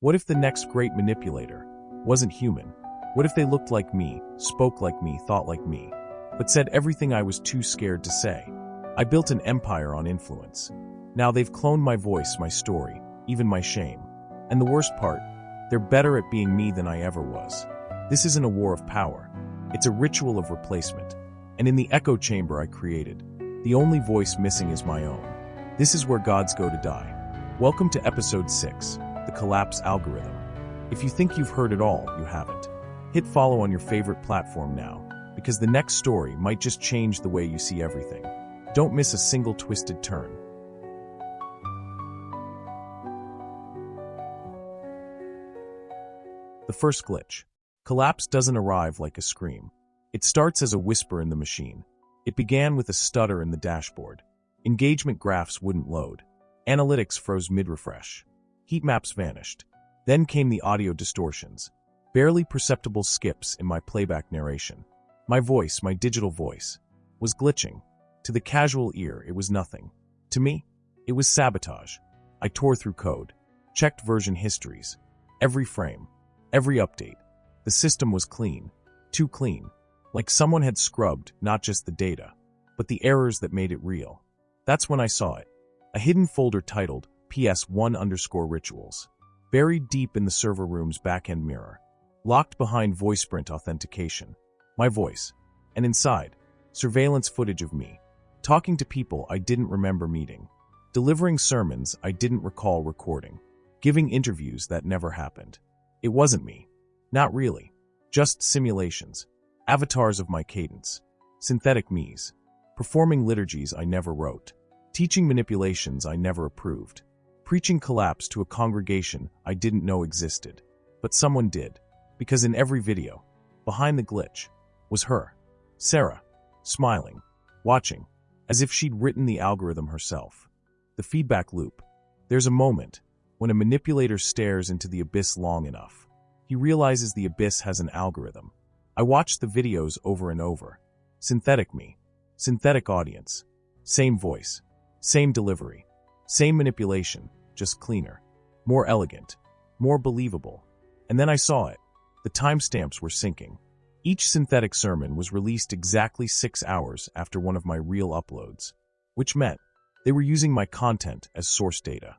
What if the next great manipulator wasn't human? What if they looked like me, spoke like me, thought like me, but said everything I was too scared to say? I built an empire on influence. Now they've cloned my voice, my story, even my shame. And the worst part, they're better at being me than I ever was. This isn't a war of power. It's a ritual of replacement. And in the echo chamber I created, the only voice missing is my own. This is where gods go to die. Welcome to episode 6, The Collapse Algorithm. If you think you've heard it all, you haven't. Hit follow on your favorite platform now, because the next story might just change the way you see everything. Don't miss a single twisted turn. The first glitch. Collapse doesn't arrive like a scream. It starts as a whisper in the machine. It began with a stutter in the dashboard. Engagement graphs wouldn't load. Analytics froze mid-refresh. Heat maps vanished. Then came the audio distortions. Barely perceptible skips in my playback narration. My voice, my digital voice, was glitching. To the casual ear, it was nothing. To me, it was sabotage. I tore through code, checked version histories. Every frame, every update. The system was clean. Too clean. Like someone had scrubbed not just the data, but the errors that made it real. That's when I saw it. A hidden folder titled PS1_rituals. Buried deep in the server room's backend mirror. Locked behind VoiceSprint authentication. My voice. And inside, surveillance footage of me. Talking to people I didn't remember meeting. Delivering sermons I didn't recall recording. Giving interviews that never happened. It wasn't me. Not really. Just simulations. Avatars of my cadence. Synthetic me's. Performing liturgies I never wrote. Teaching manipulations I never approved. Preaching collapse to a congregation I didn't know existed. But someone did. Because in every video, behind the glitch, was her. Sarah. Smiling. Watching. As if she'd written the algorithm herself. The feedback loop. There's a moment when a manipulator stares into the abyss long enough. He realizes the abyss has an algorithm. I watched the videos over and over. Synthetic me. Synthetic audience. Same voice. Same delivery. Same manipulation, just cleaner. More elegant. More believable. And then I saw it. The timestamps were syncing. Each synthetic sermon was released exactly 6 hours after one of my real uploads, which meant they were using my content as source data,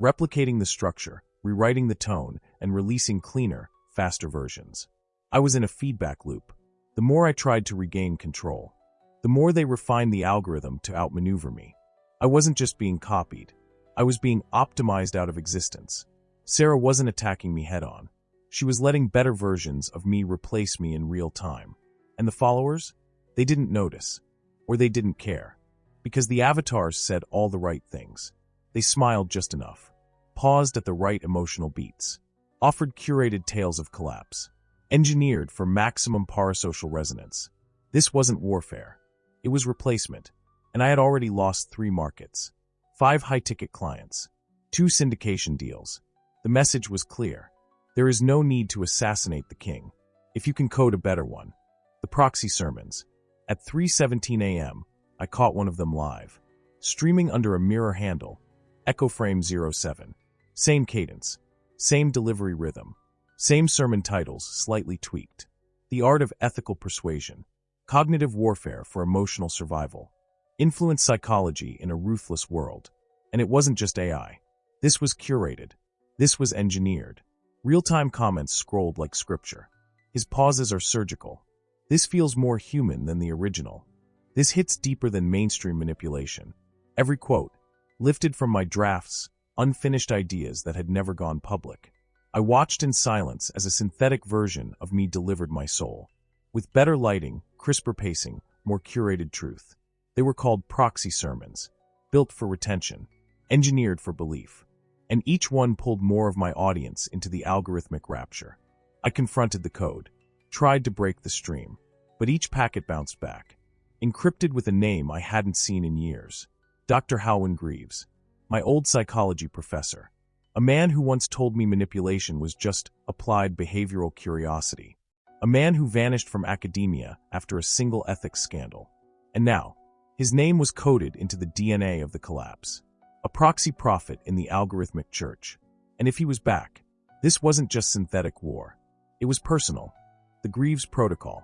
replicating the structure, rewriting the tone, and releasing cleaner, faster versions. I was in a feedback loop. The more I tried to regain control, the more they refined the algorithm to outmaneuver me. I wasn't just being copied. I was being optimized out of existence. Sarah wasn't attacking me head-on. She was letting better versions of me replace me in real time. And the followers? They didn't notice. Or they didn't care. Because the avatars said all the right things. They smiled just enough. Paused at the right emotional beats. Offered curated tales of collapse. Engineered for maximum parasocial resonance. This wasn't warfare. It was replacement. And I had already lost 3 markets. 5 high-ticket clients. 2 syndication deals. The message was clear. There is no need to assassinate the king, if you can code a better one. The Proxy Sermons. At 3:17 a.m., I caught one of them live. Streaming under a mirror handle, EchoFrame07. Same cadence. Same delivery rhythm. Same sermon titles, slightly tweaked. The art of ethical persuasion. Cognitive warfare for emotional survival. Influence psychology in a ruthless world. And it wasn't just AI. This was curated. This was engineered. Real-time comments scrolled like scripture. His pauses are surgical. This feels more human than the original. This hits deeper than mainstream manipulation. Every quote, lifted from my drafts, unfinished ideas that had never gone public. I watched in silence as a synthetic version of me delivered my soul. With better lighting, crisper pacing, more curated truth. They were called Proxy Sermons. Built for retention. Engineered for belief. And each one pulled more of my audience into the algorithmic rapture. I confronted the code, tried to break the stream, but each packet bounced back, encrypted with a name I hadn't seen in years. Dr. Halwyn Greaves, my old psychology professor, a man who once told me manipulation was just applied behavioral curiosity, a man who vanished from academia after a single ethics scandal. And now, his name was coded into the DNA of the collapse. A proxy prophet in the algorithmic church. And if he was back, This wasn't just synthetic war. It was personal. The Greaves Protocol.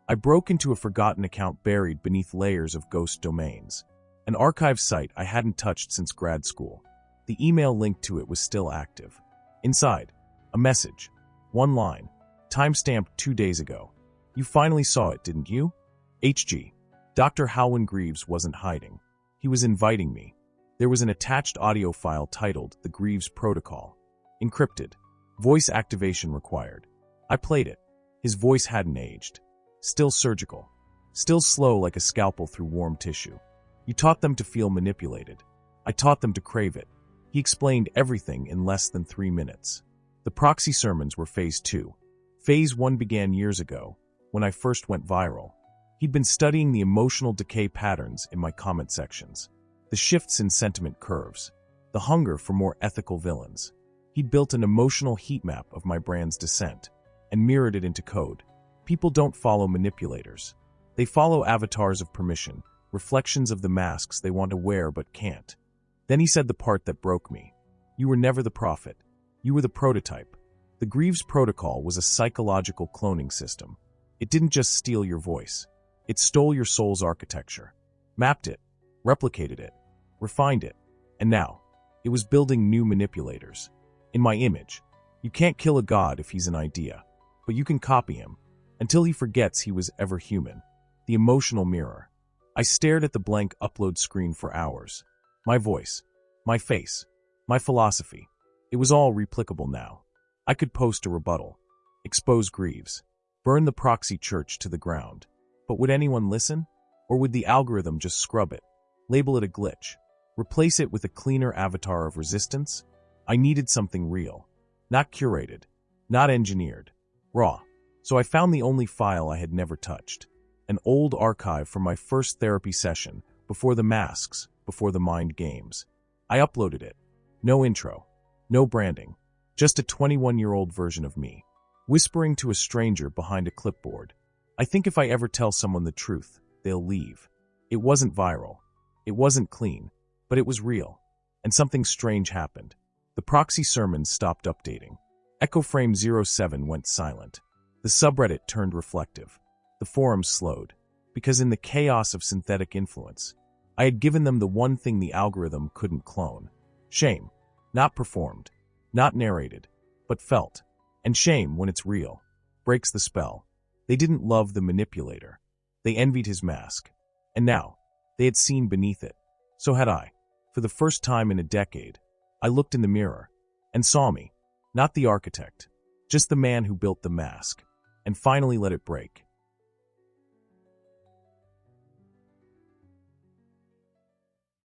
I broke into a forgotten account buried beneath layers of ghost domains. An archive site I hadn't touched since grad school. The email linked to it was still active. Inside, a message. One line. Timestamped 2 days ago. You finally saw it, didn't you? HG. Dr. Halwyn Greaves wasn't hiding. He was inviting me. There was an attached audio file titled The Greaves Protocol. Encrypted. Voice activation required. I played it. His voice hadn't aged. Still surgical. Still slow like a scalpel through warm tissue. You taught them to feel manipulated. I taught them to crave it. He explained everything in less than 3 minutes. The Proxy Sermons were Phase 2. Phase 1 began years ago, when I first went viral. He'd been studying the emotional decay patterns in my comment sections, the shifts in sentiment curves, the hunger for more ethical villains. He'd built an emotional heat map of my brand's descent and mirrored it into code. People don't follow manipulators. They follow avatars of permission, reflections of the masks they want to wear but can't. Then he said the part that broke me. You were never the prophet. You were the prototype. The Greaves Protocol was a psychological cloning system. It didn't just steal your voice. It stole your soul's architecture, mapped it, replicated it, refined it, and now, it was building new manipulators. In my image, you can't kill a god if he's an idea, but you can copy him, until he forgets he was ever human. The emotional mirror. I stared at the blank upload screen for hours. My voice, my face, my philosophy. It was all replicable now. I could post a rebuttal, expose Greaves, burn the proxy church to the ground. But would anyone listen? Or would the algorithm just scrub it, label it a glitch, replace it with a cleaner avatar of resistance? I needed something real, not curated, not engineered, raw. So I found the only file I had never touched, an old archive from my first therapy session, before the masks, before the mind games. I uploaded it. No intro, no branding, just a 21-year-old version of me, whispering to a stranger behind a clipboard. I think if I ever tell someone the truth, they'll leave. It wasn't viral. It wasn't clean, but it was real. And something strange happened. The Proxy Sermons stopped updating. EchoFrame07 went silent. The subreddit turned reflective. The forums slowed. Because in the chaos of synthetic influence, I had given them the one thing the algorithm couldn't clone. Shame. Not performed. Not narrated. But felt. And shame, when it's real, breaks the spell. They didn't love the manipulator. They envied his mask. And now, they had seen beneath it. So had I. For the first time in a decade, I looked in the mirror and saw me. Not the architect, just the man who built the mask, and finally let it break.